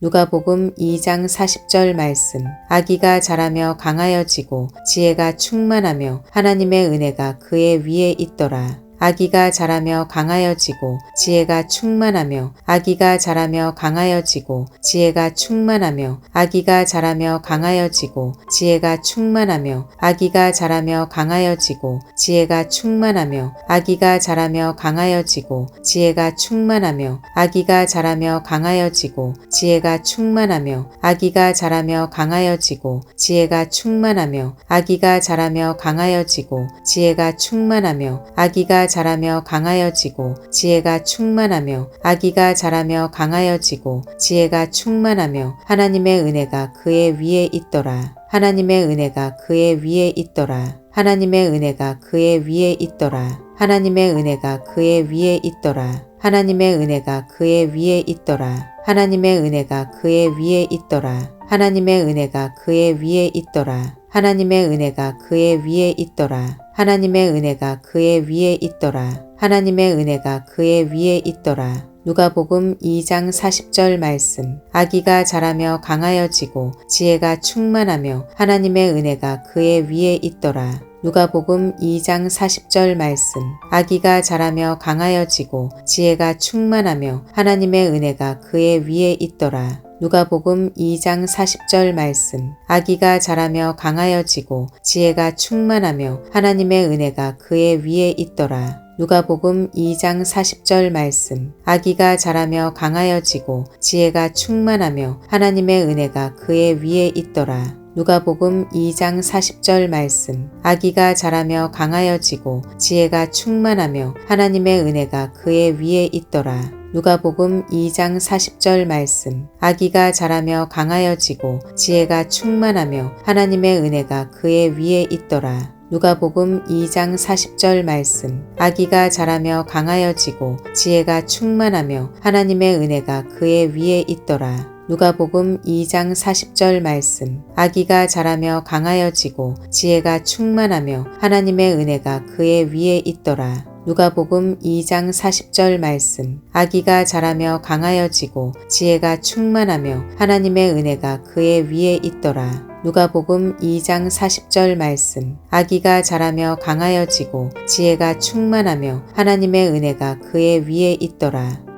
누가복음 2장 40절 말씀. 아기가 자라며 강하여지고 지혜가 충만하며 하나님의 은혜가 그의 위에 있더라. 아기가 자라며 강하여지고 지혜가 충만하며 아기가 자라며 강하여지고 지혜가 충만하며 아기가 자라며 강하여지고 지혜가 충만하며 아기가 자라며 강하여지고 지혜가 충만하며 아기가 자라며 강하여지고 지혜가 충만하며 아기가 자라며 강하여지고 지혜가 충만하며 아기가 자라며 강하여지고 지혜가 충만하며 아기가 자라며 강하여지고 지혜가 충만하며 아기가 자라며 강하여지고 지혜가 충만하며 아기가 자라며 강하여지고 지혜가 충만하며 하나님의 은혜가 그의 위에 있더라. 하나님의 은혜가 그의 위에 있더라. 하나님의 은혜가 그의 위에 있더라. 하나님의 은혜가 그의 위에 있더라. 하나님의 은혜가 그의 위에 있더라. 하나님의 은혜가 그의 위에 있더라. 하나님의 은혜가 그의 위에 있더라. 하나님의 은혜가 그의 위에 있더라. 하나님의 은혜가 그의 위에 있더라. 하나님의 은혜가 그의 위에 있더라. 누가복음 2장 40절 말씀. 아기가 자라며 강하여지고 지혜가 충만하며 하나님의 은혜가 그의 위에 있더라. 누가복음 2장 40절 말씀. 아기가 자라며 강하여지고 지혜가 충만하며 하나님의 은혜가 그의 위에 있더라. 누가복음 2장 40절 말씀. 아기가 자라며 강하여지고 지혜가 충만하며 하나님의 은혜가 그의 위에 있더라. 누가복음 2장 40절 말씀. 아기가 자라며 강하여지고 지혜가 충만하며 하나님의 은혜가 그의 위에 있더라. 누가복음 2장 40절 말씀. 아기가 자라며 강하여지고 지혜가 충만하며 하나님의 은혜가 그의 위에 있더라. 누가복음 2장 40절 말씀. 아기가 자라며 강하여지고 지혜가 충만하며 하나님의 은혜가 그의 위에 있더라. 누가복음 2장 40절 말씀. 아기가 자라며 강하여지고 지혜가 충만하며 하나님의 은혜가 그의 위에 있더라. 누가복음 2장 40절 말씀. 아기가 자라며 강하여지고 지혜가 충만하며 하나님의 은혜가 그의 위에 있더라. 누가복음 2장 40절 말씀. 아기가 자라며 강하여지고 지혜가 충만하며 하나님의 은혜가 그의 위에 있더라. 누가복음 2장 40절 말씀. 아기가 자라며 강하여지고 지혜가 충만하며 하나님의 은혜가 그의 위에 있더라.